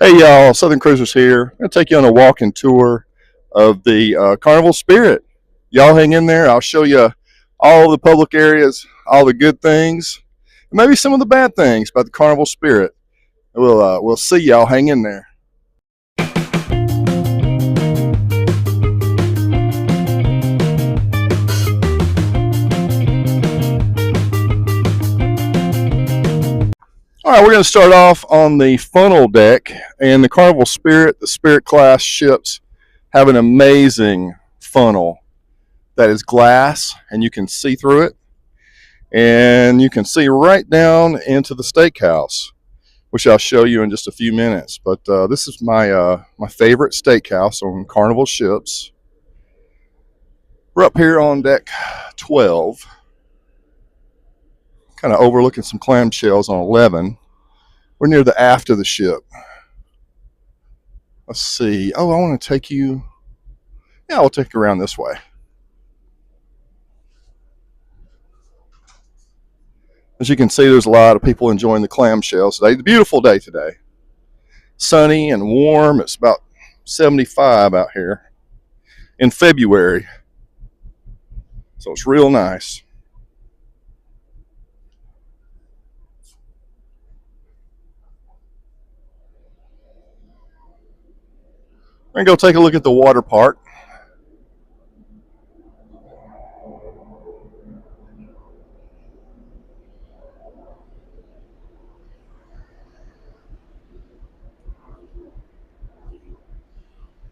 Hey y'all, SouthernCruisers here. I'm going to take you on a walking tour of the Carnival Spirit. Y'all hang in there. I'll show you all the public areas, all the good things, and maybe some of the bad things about the Carnival Spirit. We'll see y'all. Hang in there. All right, we're going to start off on the funnel deck, and the Carnival Spirit, the Spirit class ships have an amazing funnel that is glass, and you can see through it, and you can see right down into the Steakhouse, which I'll show you in just a few minutes. But this is my favorite steakhouse on Carnival ships. We're up here on deck 12, kind of overlooking some clamshells on 11. We're near the aft of the ship. Let's see. Oh, I want to take you. Yeah, I'll take you around this way. As you can see, there's a lot of people enjoying the clamshells today. It's a beautiful day today. Sunny and warm. It's about 75 out here in February. So it's real nice. We're going to go take a look at the water park.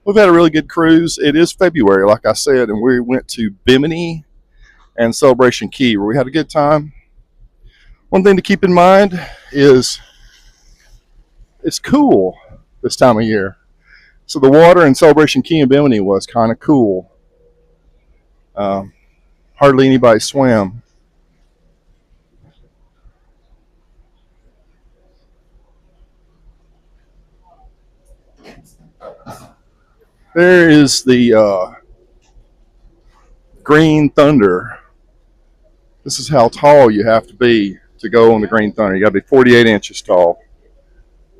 We've had a really good cruise. It is February, like I said, and we went to Bimini and Celebration Key, where we had a good time. One thing to keep in mind is it's cool this time of year. So the water in Celebration Key and Bimini was kind of cool. Hardly anybody swam. There is the Green Thunder. This is how tall you have to be to go on the Green Thunder. You got to be 48 inches tall.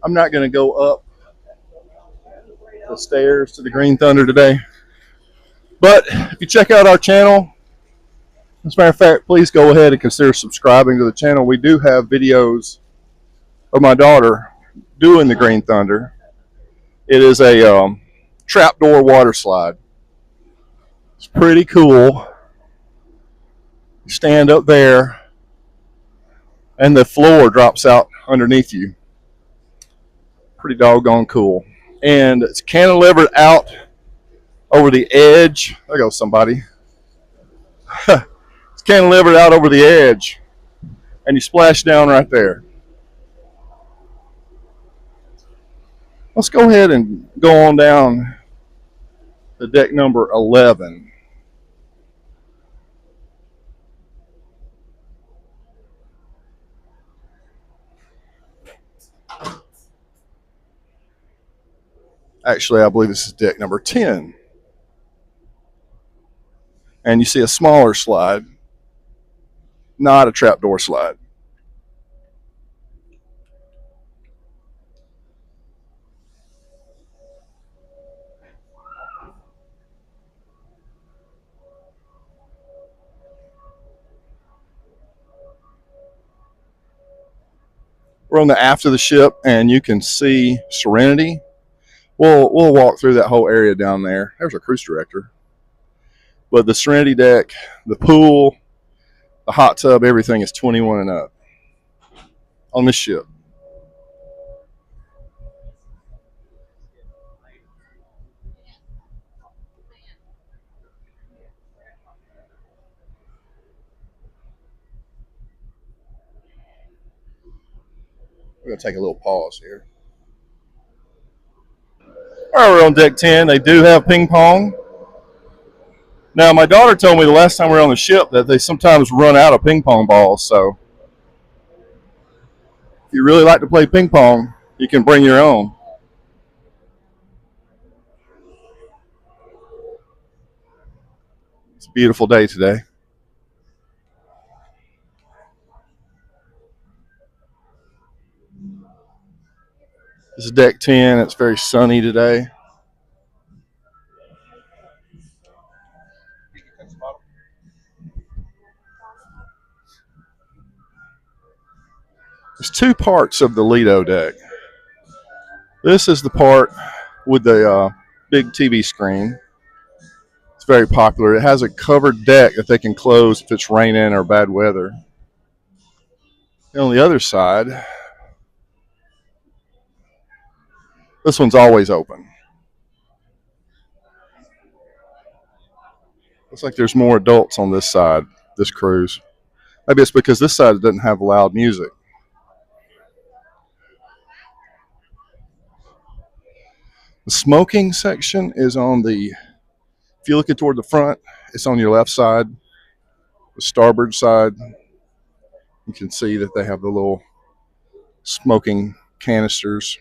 I'm not going to go up the stairs to the Green Thunder today. But if you check out our channel, as a matter of fact, please go ahead and consider subscribing to the channel. We do have videos of my daughter doing the Green Thunder. It is a trapdoor water slide. It's pretty cool. You stand up there and the floor drops out underneath you. Pretty doggone cool. And it's cantilevered out over the edge. There goes somebody. It's cantilevered out over the edge, and you splash down right there. Let's go ahead and go on down to deck number 11. Actually, I believe this is deck number 10. And you see a smaller slide, not a trapdoor slide. We're on the aft of the ship, and you can see Serenity. We'll walk through that whole area down there. There's our cruise director. But the Serenity deck, the pool, the hot tub, everything is 21 and up on this ship. We're going to take a little pause here. All right, we're on deck 10. They do have ping pong. Now, my daughter told me the last time we were on the ship that they sometimes run out of ping pong balls. So if you really like to play ping pong, you can bring your own. It's a beautiful day today. This is deck 10. It's very sunny today. There's two parts of the Lido deck. This is the part with the big TV screen. It's very popular. It has a covered deck that they can close if it's raining or bad weather. And on the other side, this one's always open. Looks like there's more adults on this side, this cruise. Maybe it's because this side doesn't have loud music. The smoking section is on the, if you're looking toward the front, it's on your left side. The starboard side, you can see that they have the little smoking canisters.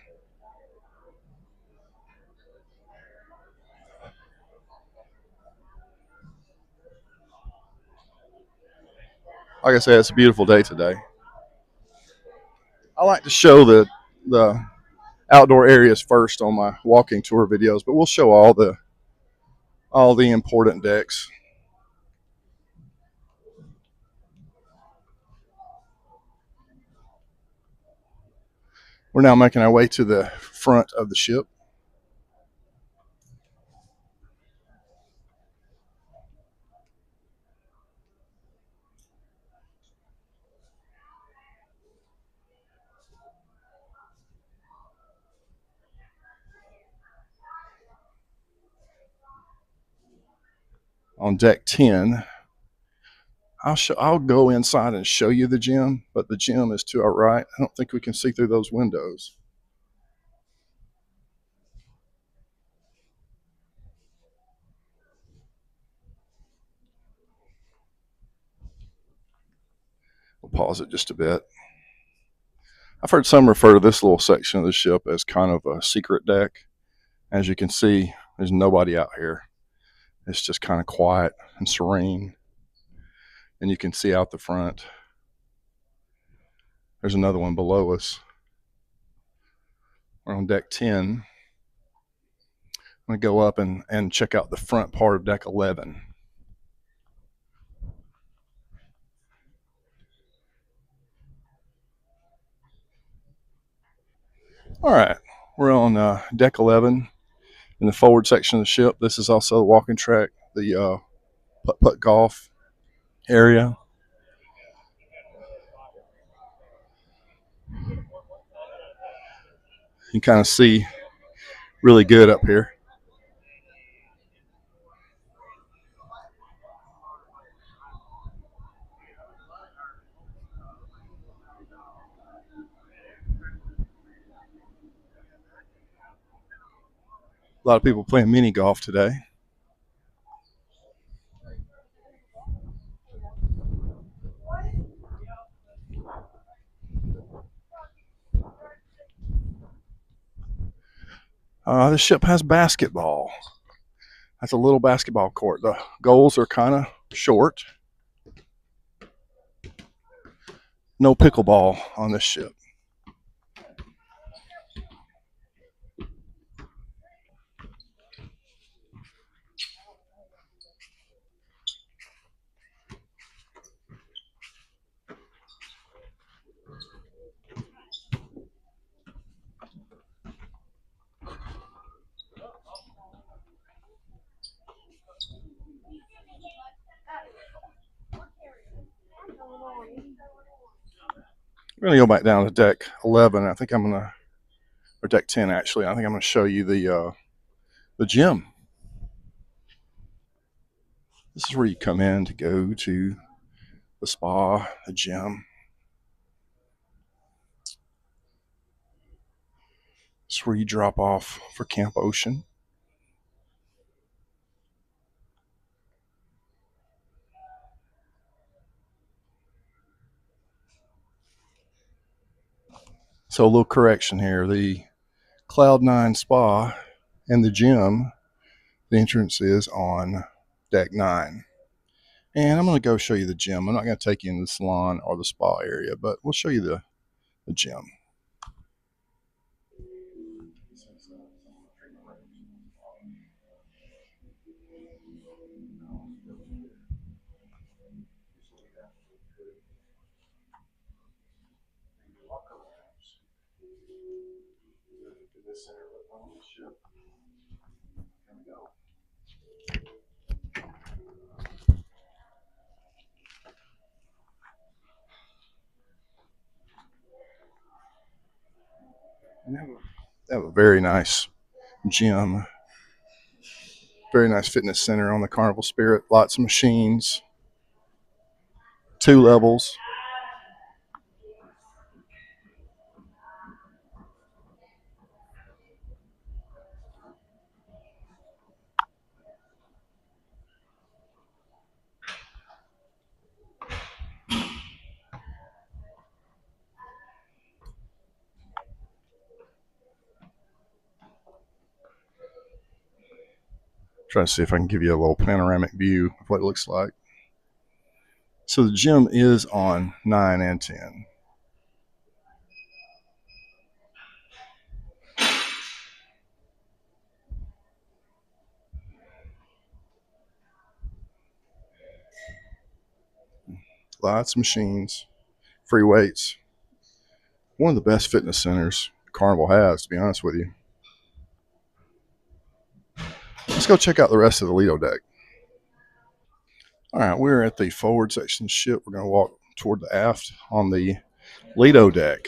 Like I said, it's a beautiful day today. I like to show the outdoor areas first on my walking tour videos, but we'll show all the important decks. We're now making our way to the front of the ship. On deck 10, I'll go inside and show you the gym, but the gym is to our right. I don't think we can see through those windows. We'll pause it just a bit. I've heard some refer to this little section of the ship as kind of a secret deck. As you can see, there's nobody out here. It's just kind of quiet and serene. And you can see out the front. There's another one below us. We're on deck 10. I'm going to go up and check out the front part of deck 11. All right, we're on deck 11 in the forward section of the ship. This is also the walking track, the putt-putt golf area. You can kind of see really good up here. A lot of people playing mini golf today. The ship has basketball. That's a little basketball court. The goals are kind of short. No pickleball on this ship. We're going to go back down to deck 11. I think I'm going to, or deck 10 actually. I think I'm going to show you the gym. This is where you come in to go to the spa, the gym. This is where you drop off for Camp Ocean. So a little correction here. The Cloud9 Spa and the gym, the entrance is on deck 9. And I'm going to go show you the gym. I'm not going to take you in the salon or the spa area, but we'll show you the gym. And they have a very nice gym, very nice fitness center on the Carnival Spirit. Lots of machines, 2 levels. Trying to see if I can give you a little panoramic view of what it looks like. So the gym is on 9 and 10. Lots of machines, free weights. One of the best fitness centers Carnival has, to be honest with you. Let's go check out the rest of the Lido deck. All right, we're at the forward section of the ship. We're going to walk toward the aft on the Lido deck.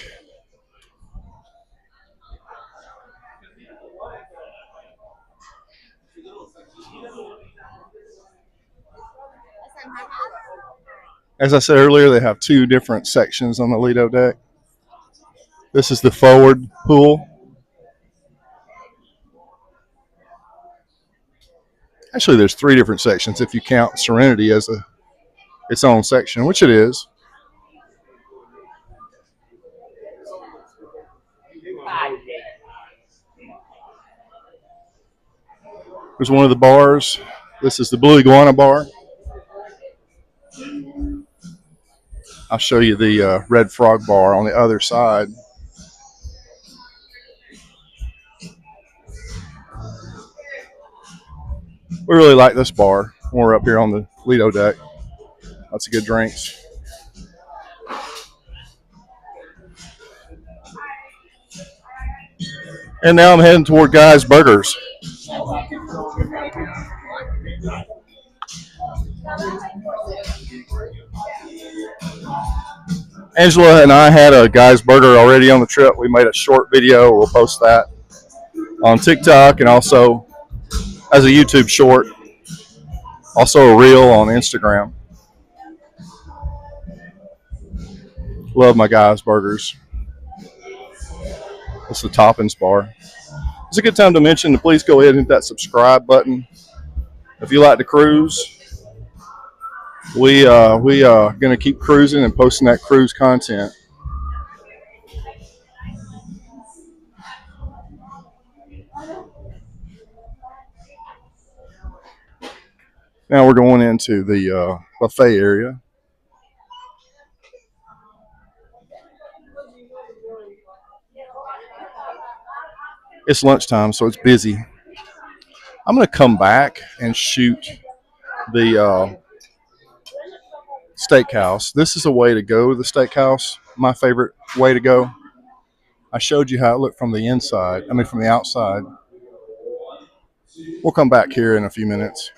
As I said earlier, they have 2 different sections on the Lido deck. This is the forward pool. Actually, there's 3 different sections if you count Serenity as its own section, which it is. There's one of the bars. This is the Blue Iguana bar. I'll show you the Red Frog bar on the other side. We really like this bar when we're up here on the Lido deck. Lots of good drinks. And now I'm heading toward Guy's Burgers. Angela and I had a Guy's Burger already on the trip. We made a short video. We'll post that on TikTok and also as a YouTube short. Also a reel on Instagram. Love my Guy's Burgers. It's the Toppings bar. It's a good time to mention to please go ahead and hit that subscribe button. If you like to cruise, we going to keep cruising and posting that cruise content. Now we're going into the buffet area. It's lunchtime, so it's busy. I'm going to come back and shoot the Steakhouse. This is a way to go to the Steakhouse. My favorite way to go. I showed you how it looked from the inside. From the outside. We'll come back here in a few minutes.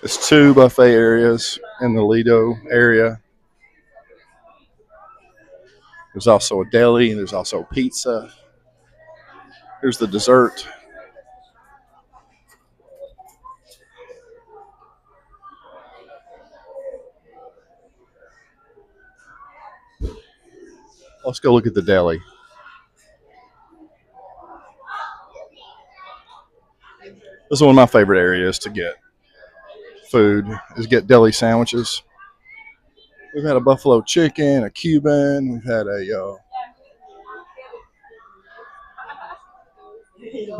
There's 2 buffet areas in the Lido area. There's also a deli, and there's also pizza. Here's the dessert. Let's go look at the deli. This is one of my favorite areas to get food, is get deli sandwiches. We've had a buffalo chicken, a Cuban. We've had a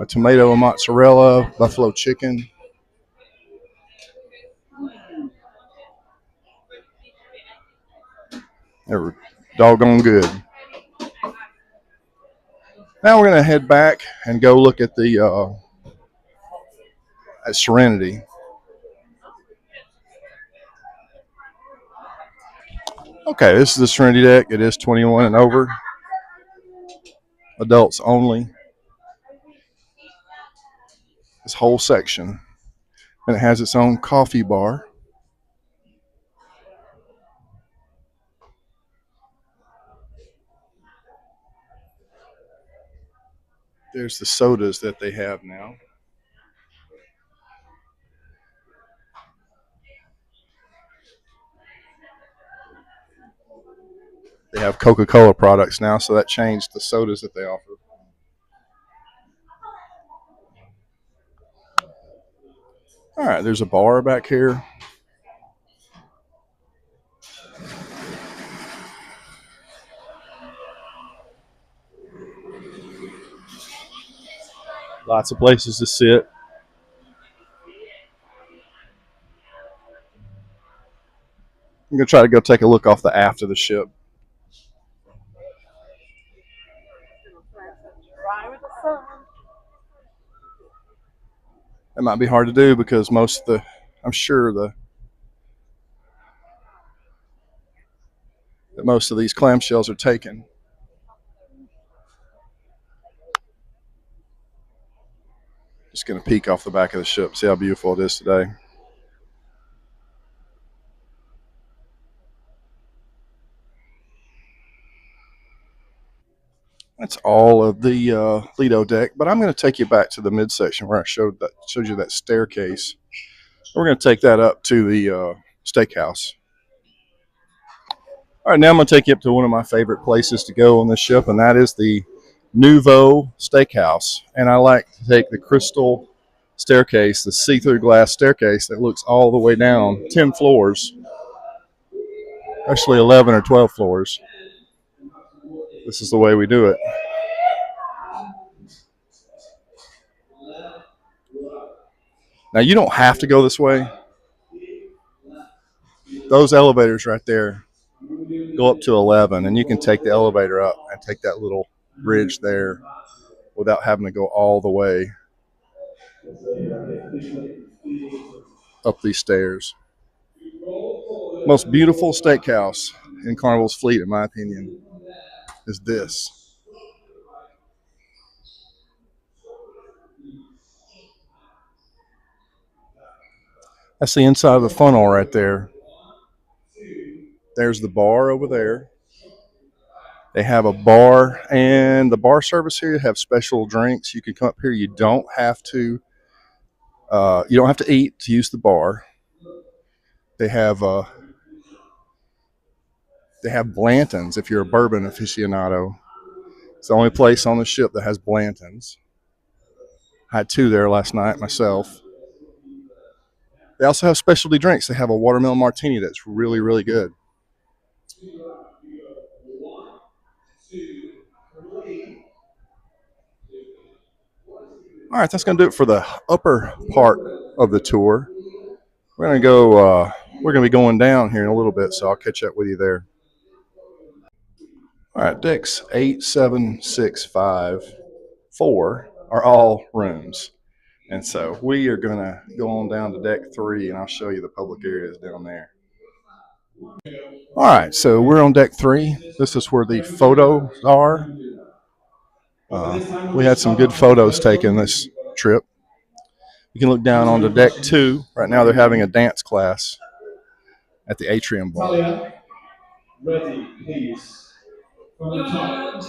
tomato and mozzarella, buffalo chicken. They were doggone good. Now we're going to head back and go look at the at Serenity. Okay, this is the Serenity deck. It is 21 and over. Adults only. This whole section. And it has its own coffee bar. There's the sodas that they have now. They have Coca-Cola products now, so that changed the sodas that they offer. All right, there's a bar back here. Lots of places to sit. I'm going to try to go take a look off the aft of the ship. That might be hard to do because most of the, I'm sure that most of these clamshells are taken. Just going to peek off the back of the ship, see how beautiful it is today. That's all of the Lido deck, but I'm going to take you back to the midsection where I showed you that staircase. We're going to take that up to the Steakhouse. All right, now I'm going to take you up to one of my favorite places to go on this ship, and that is the Nouveau Steakhouse. And I like to take the crystal staircase, the see-through glass staircase that looks all the way down 10 floors, actually 11 or 12 floors. This is the way we do it. Now, you don't have to go this way. Those elevators right there go up to 11, and you can take the elevator up and take that little bridge there without having to go all the way up these stairs. Most beautiful steakhouse in Carnival's fleet, in my opinion, is this. That's the inside of the funnel right there. There's the bar over there. They have a bar, and the bar service here have special drinks. You can come up here. You don't have to eat to use the bar. They have Blanton's if you're a bourbon aficionado. It's the only place on the ship that has Blanton's. I had 2 there last night myself. They also have specialty drinks. They have a watermelon martini that's really, really good. All right, that's going to do it for the upper part of the tour. We're going to go. We're going to be going down here in a little bit, so I'll catch up with you there. All right, decks 8, 7, 6, 5, 4 are all rooms. And so we are going to go on down to deck 3, and I'll show you the public areas down there. All right, so we're on deck 3. This is where the photos are. We had some good photos taken this trip. You can look down onto deck 2. Right now they're having a dance class at the atrium bar. Ready, please. From the top.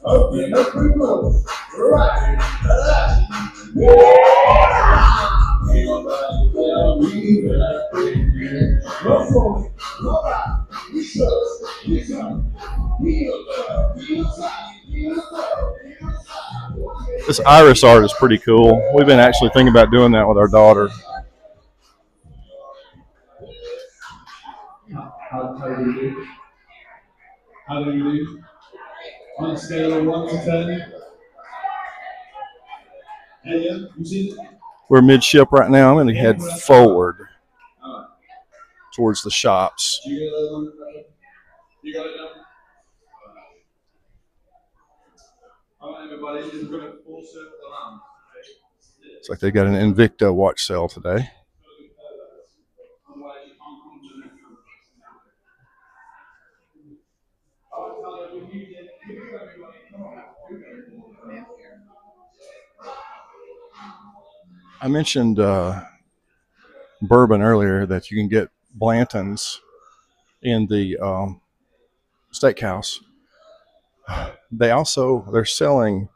Open up remote. Right. This iris art is pretty cool. We've been actually thinking about doing that with our daughter. How do you do? How do you do? On a scale of 1 to 10? Yeah, you see it? We're midship right now. I'm going to head forward towards the shops. You got it done? All right, everybody, just going to full circle around. It's like they got an Invicta watch sale today. I mentioned bourbon earlier, that you can get Blanton's in the Steakhouse. They're selling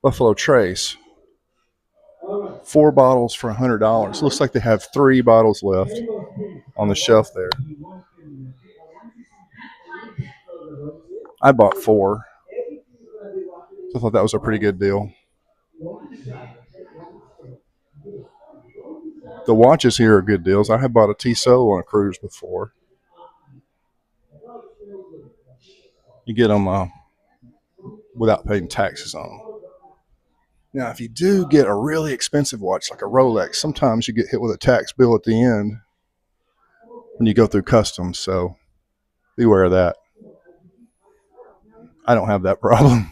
Buffalo Trace, 4 bottles for $100. Looks like they have 3 bottles left on the shelf there. I bought 4. I thought that was a pretty good deal. The watches here are good deals. I have bought a Tissot on a cruise before. You get them without paying taxes on them. Now, if you do get a really expensive watch like a Rolex, sometimes you get hit with a tax bill at the end when you go through customs, so beware of that. I don't have that problem.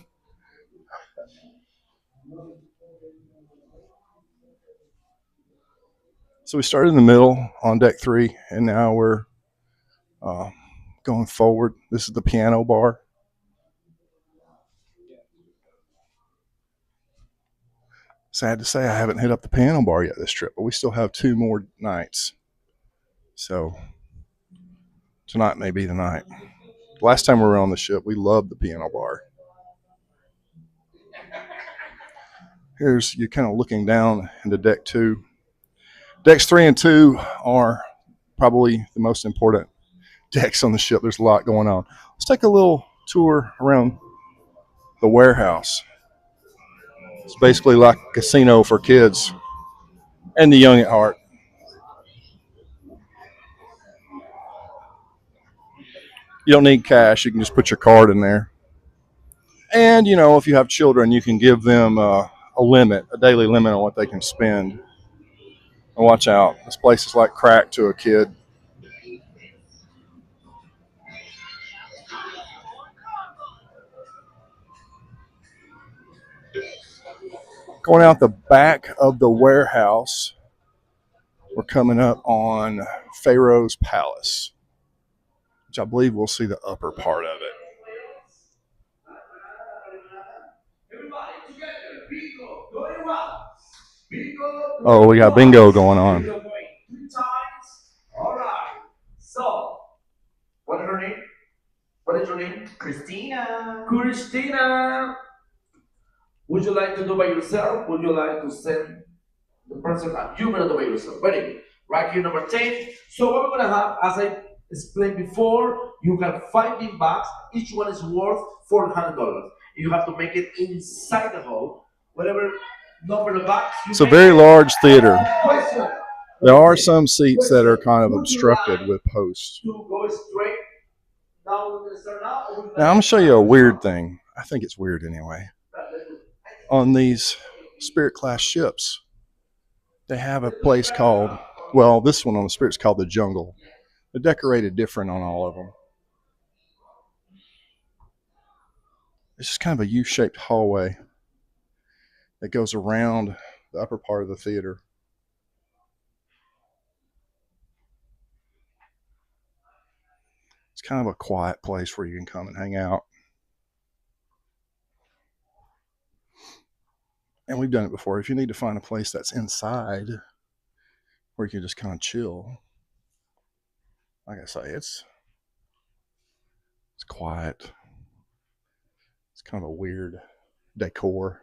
So we started in the middle on deck 3, and now we're going forward. This is the piano bar. Sad to say I haven't hit up the piano bar yet this trip, but we still have 2 more nights. So tonight may be the night. Last time we were on the ship, we loved the piano bar. Here's you kind of looking down into deck 2. Decks 3 and 2 are probably the most important decks on the ship. There's a lot going on. Let's take a little tour around the warehouse. It's basically like a casino for kids and the young at heart. You don't need cash. You can just put your card in there. And, if you have children, you can give them a daily limit on what they can spend. And watch out. This place is like crack to a kid. Going out the back of the warehouse, we're coming up on Pharaoh's Palace, which I believe we'll see the upper part of it. Oh, we got bingo going on. 2 times. All right. So, what is her name? What is your name? Christina. Christina. Would you like to do by yourself? Would you like to send the person up? You better do by yourself. Ready? Right here, number 10. So what we're gonna have, as I explained before, you have 5 big bags. Each one is worth $400. You have to make it inside the hole. Whatever number of bags. It's a very large theater. There are some seats that are kind of obstructed with posts. To go straight. Now we're gonna start now. Now I'm gonna show you a weird thing. I think it's weird anyway. On these Spirit class ships, they have a place called, this one on the Spirit's called the Jungle. They're decorated different on all of them. It's just kind of a U-shaped hallway that goes around the upper part of the theater. It's kind of a quiet place where you can come and hang out. And we've done it before. If you need to find a place that's inside where you can just kind of chill, like I say, it's quiet. It's kind of a weird decor.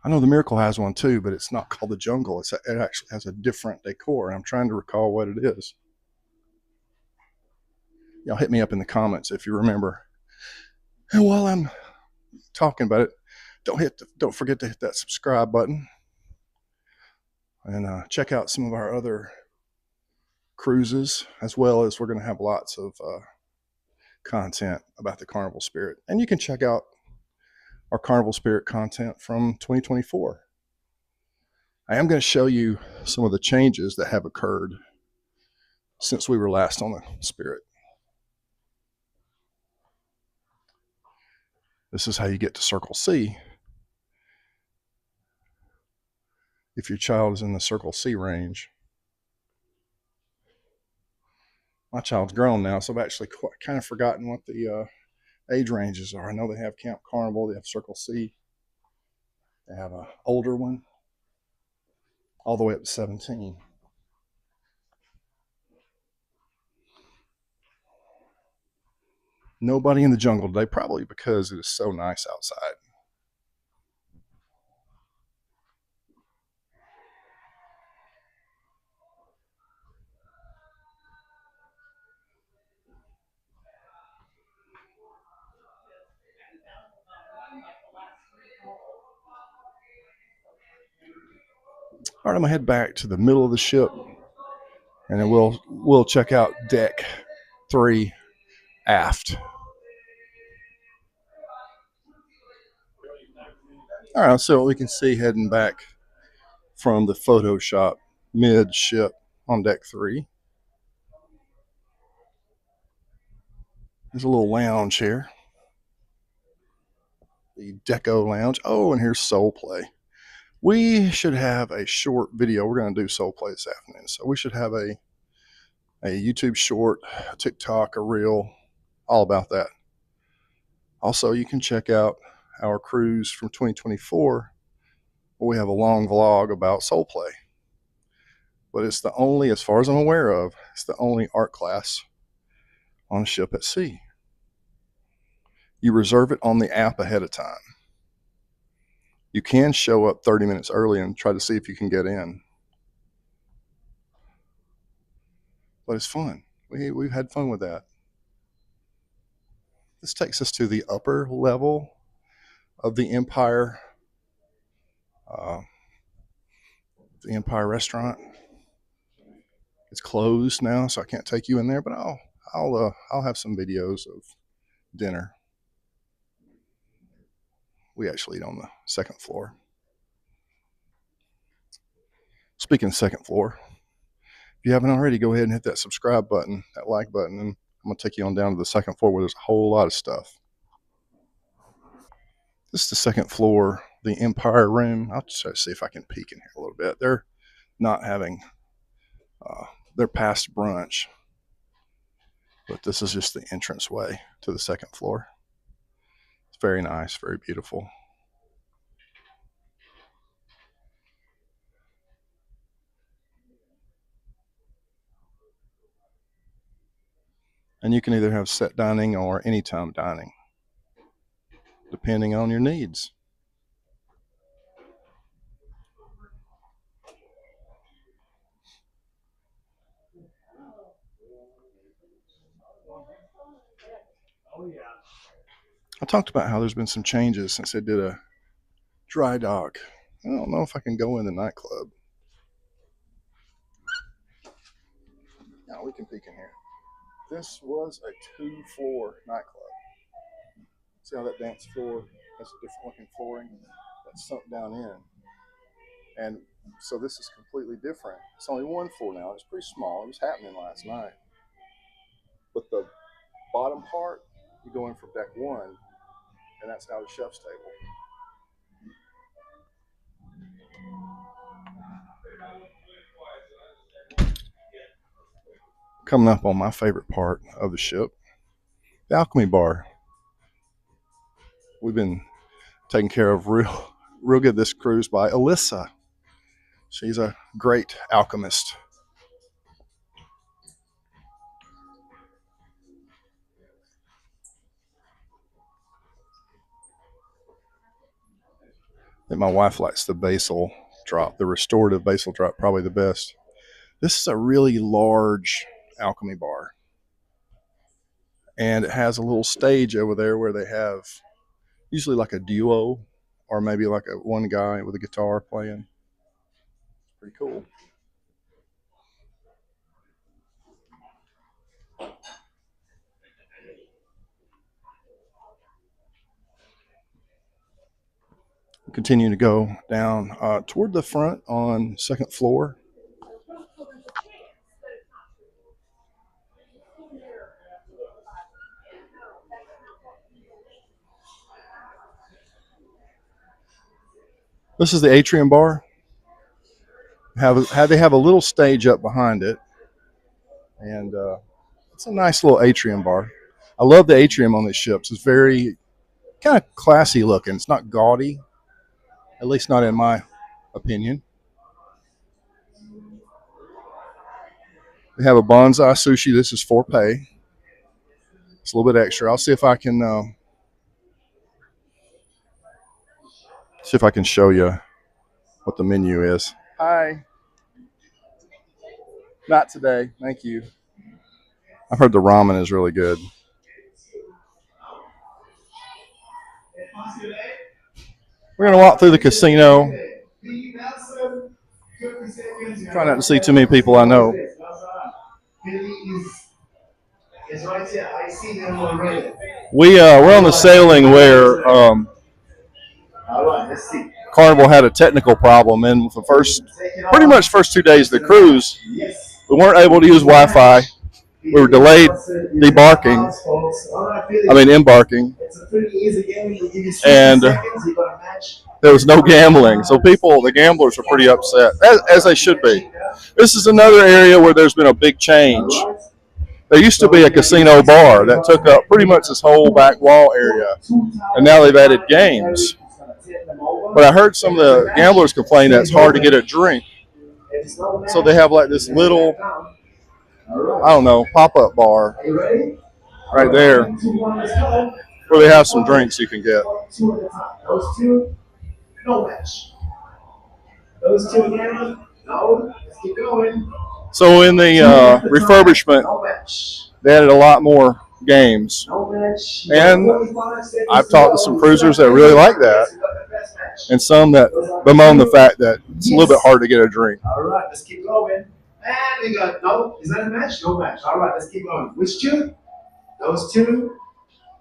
I know the Miracle has one too, but it's not called the Jungle. It actually has a different decor, and I'm trying to recall what it is. Y'all hit me up in the comments if you remember. And while I'm talking about it, don't forget to hit that subscribe button, and check out some of our other cruises, as well as we're going to have lots of content about the Carnival Spirit. And you can check out our Carnival Spirit content from 2024. I am going to show you some of the changes that have occurred since we were last on the Spirit. This is how you get to Circle C if your child is in the Circle C range. My child's grown now, so I've actually kind of forgotten what the age ranges are. I know they have Camp Carnival, they have Circle C, they have an older one, all the way up to 17. Nobody in the jungle today, probably because it is so nice outside. All right, I'm gonna head back to the middle of the ship, and then we'll check out deck 3 aft. All right, so we can see heading back from the photo shop mid ship on deck 3. There's a little lounge here, the Deco Lounge. Oh, and here's Soul Play. We should have a short video. We're going to do Soul Play this afternoon, so we should have a YouTube short, a TikTok, a reel, all about that. Also, you can check out our cruise from 2024, where we have a long vlog about Soul Play. But it's the only, as far as I'm aware of, it's the only art class on a ship at sea. You reserve it on the app ahead of time. You can show up 30 minutes early and try to see if you can get in. But it's fun. We've had fun with that. This takes us to the upper level of the Empire restaurant. It's closed now, so I can't take you in there, but I'll have some videos of dinner. We actually eat on the second floor. Speaking of second floor, if you haven't already, go ahead and hit that subscribe button, that like button, and I'm going to take you on down to the second floor where there's a whole lot of stuff. This is the second floor, the Empire room. I'll try to see if I can peek in here a little bit. They're not having, they're past brunch, but this is just the entrance way to the second floor. It's very nice, very beautiful. And you can either have set dining or anytime dining, depending on your needs. I talked about how there's been some changes since they did a dry dock. I don't know if I can go in the nightclub. No, we can peek in here. This was a 2-floor nightclub. See how that dance floor has a different looking flooring that's sunk down in. And so this is completely different. It's only 1 floor now. It's pretty small. It was happening last night. But the bottom part, you go in from deck 1, and that's now the chef's table. Coming up on my favorite part of the ship, the Alchemy Bar. We've been taken care of real good this cruise by Alyssa. She's a great alchemist. I think my wife likes the basil drop, the restorative basil drop, probably the best. This is a really large alchemy bar. And it has a little stage over there where they have usually like a duo or maybe like a one guy with a guitar playing. Pretty cool. Continue to go down toward the front on second floor. This is the atrium bar. They have a little stage up behind it, and it's a nice little atrium bar. I love the atrium on these ships. It's very kind of classy looking. It's not gaudy, at least not in my opinion. They have a bonsai sushi. This is for pay. It's a little bit extra. I'll see if I can show you what the menu is. Hi. Not today. Thank you. I've heard the ramen is really good. We're going to walk through the casino. Try not to see too many people I know. We're on the sailing where Carnival had a technical problem, and for pretty much first 2 days of the cruise, we weren't able to use Wi-Fi. We were delayed embarking, and there was no gambling. So the gamblers were pretty upset, as they should be. This is another area where there's been a big change. There used to be a casino bar that took up pretty much this whole back wall area, and now they've added games. But I heard some of the gamblers complain that it's hard to get a drink. So they have like this little, I don't know, pop-up bar right there where they have some drinks you can get. Those two, no match. Those two again, no. Let's keep going. So in the refurbishment, they added a lot more games. And I've talked to some cruisers that really like that, and some that bemoan the fact that it's a little bit hard to get a drink. All right, let's keep going. And we got, no, is that a match? No match. All right, let's keep going. Which two? Those two,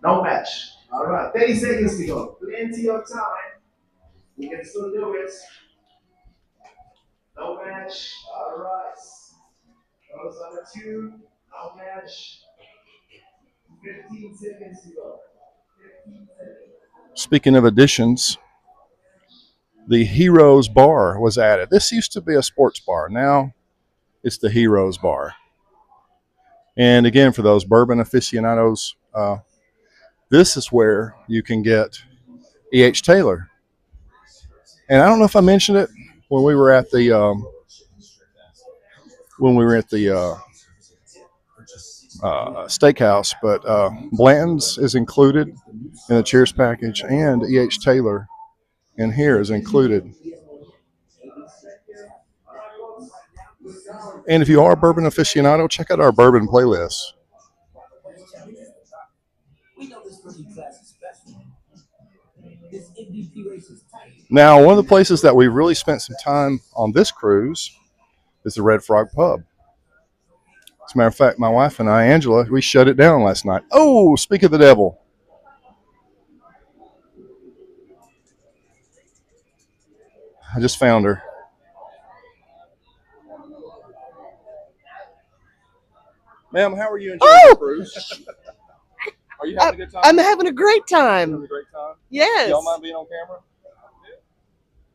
no match. All right, 30 seconds to go. Plenty of time. We can still do it. No match. All right. Those are the two. No match. 15 seconds to go. 15 seconds. Speaking of additions, the Heroes Bar was added. This used to be a sports bar. Now it's the Heroes Bar. And again, for those bourbon aficionados, this is where you can get E.H. Taylor. And I don't know if I mentioned it when we were at the Steakhouse, but Blanton's is included in the Cheers package, and E.H. Taylor in here is included. And if you are a bourbon aficionado, check out our bourbon playlist. Now, one of the places that we really spent some time on this cruise is the Red Frog Pub. As a matter of fact, my wife and I, Angela, we shut it down last night. Oh, speak of the devil. I just found her. Ma'am, how are you enjoying the cruise? Are you having a good time? I'm having a great time. Having a great time? Yes. Y'all mind being on camera?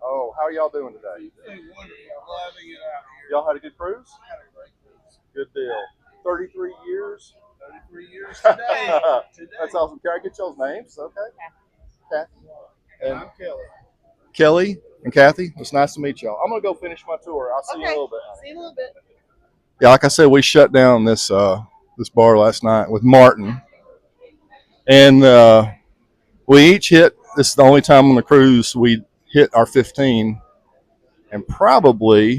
Oh, how are y'all doing today? Y'all had a good cruise? Good deal. 33 years? 33 years today. That's awesome. Can I get y'all's names? Okay. Kathy. And I'm Kelly. Kelly and Kathy, it's nice to meet y'all. I'm going to go finish my tour. I'll see you in a little bit. See you in a little bit. Yeah, like I said, we shut down this bar last night with Martin. And we each hit, this is the only time on the cruise we hit our 15, and probably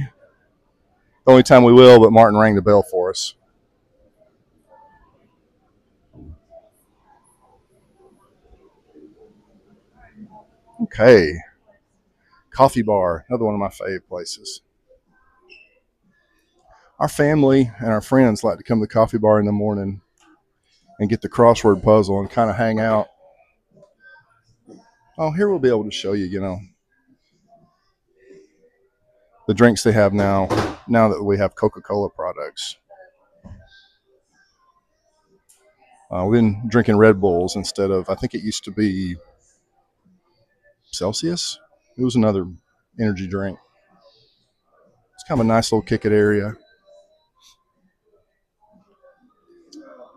the only time we will, but Martin rang the bell for us. Okay. Coffee bar, another one of my fave places. Our family and our friends like to come to the coffee bar in the morning and get the crossword puzzle and kind of hang out. Oh, here we'll be able to show you, the drinks they have now that we have Coca-Cola products. We've been drinking Red Bulls instead of, I think it used to be Celsius. It was another energy drink. It's kind of a nice little kick it area.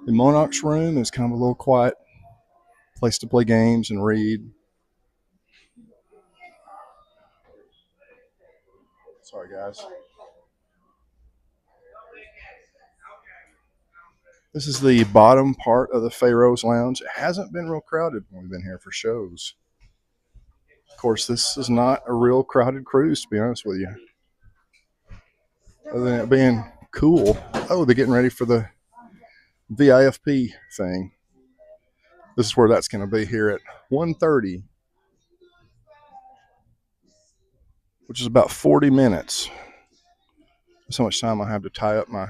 The Monarch's room is kind of a little quiet place to play games and read. Sorry, guys. This is the bottom part of the Pharaoh's Lounge. It hasn't been real crowded when we've been here for shows. Of course, this is not a real crowded cruise, to be honest with you. Other than it being cool. Oh, they're getting ready for the VIFP thing. This is where that's going to be here at 1:30, which is about 40 minutes. That's how much time I have to tie up my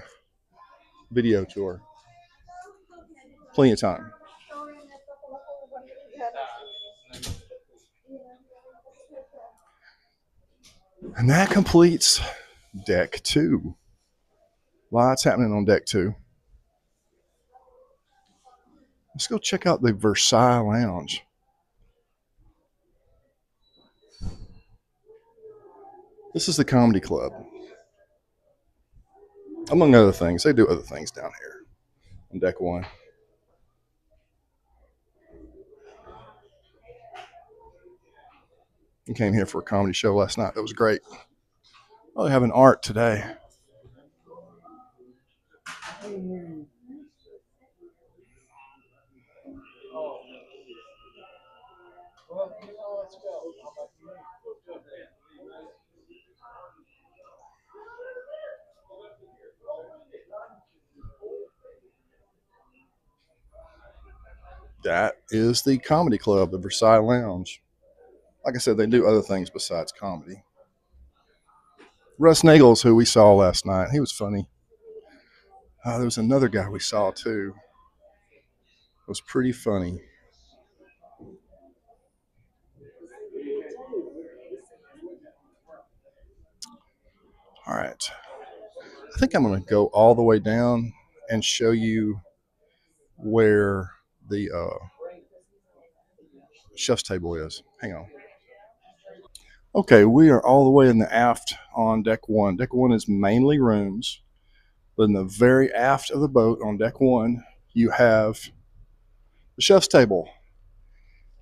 video tour. Plenty of time. And that completes deck 2. Lots happening on deck 2. Let's go check out the Versailles Lounge. This is the comedy club. Among other things, they do other things down here on deck 1. I came here for a comedy show last night. That was great. Oh, they have an art today. That is the comedy club, the Versailles Lounge. Like I said, they do other things besides comedy. Russ Nagels, who we saw last night, he was funny. There was another guy we saw too. It was pretty funny. All right. I think I'm going to go all the way down and show you where the chef's table is. Hang on. Okay, we are all the way in the aft on deck 1. Deck 1 is mainly rooms, but in the very aft of the boat on deck 1, you have the chef's table.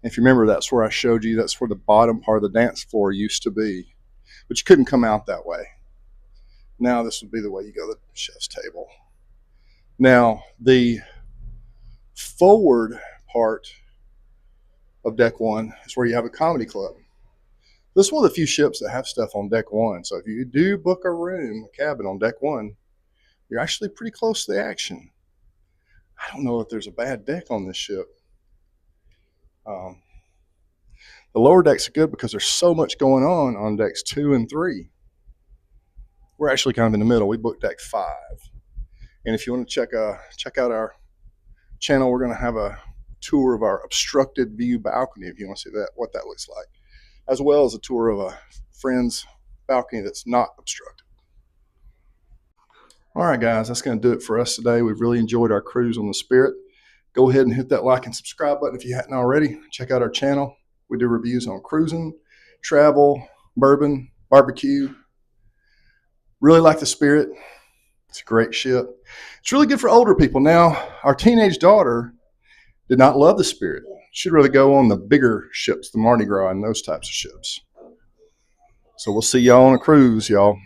If you remember, that's where I showed you, that's where the bottom part of the dance floor used to be, but you couldn't come out that way. Now this would be the way you go to the chef's table. Now, the forward part of deck 1 is where you have a comedy club. This is one of the few ships that have stuff on deck 1. So if you do book a room, a cabin on deck 1, you're actually pretty close to the action. I don't know if there's a bad deck on this ship. The lower decks are good because there's so much going on decks 2 and 3. We're actually kind of in the middle. We booked deck 5. And if you want to check out our channel, we're going to have a tour of our obstructed view balcony if you want to see what that looks like, as well as a tour of a friend's balcony that's not obstructed. All right, guys, that's going to do it for us today. We've really enjoyed our cruise on the Spirit. Go ahead and hit that like and subscribe button if you hadn't already. Check out our channel. We do reviews on cruising, travel, bourbon, barbecue. Really like the Spirit. It's a great ship. It's really good for older people. Now, our teenage daughter did not love the Spirit. She'd rather go on the bigger ships, the Mardi Gras and those types of ships. So we'll see y'all on a cruise, y'all.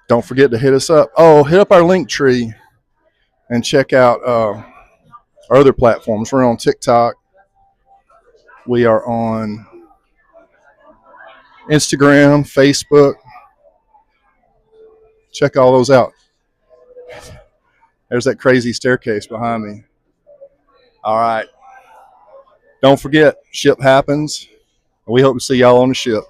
Don't forget to hit us up. Oh, hit up our link tree and check out our other platforms. We're on TikTok. We are on Instagram, Facebook. Check all those out. There's that crazy staircase behind me. All right. Don't forget, ship happens. We hope to see y'all on the ship.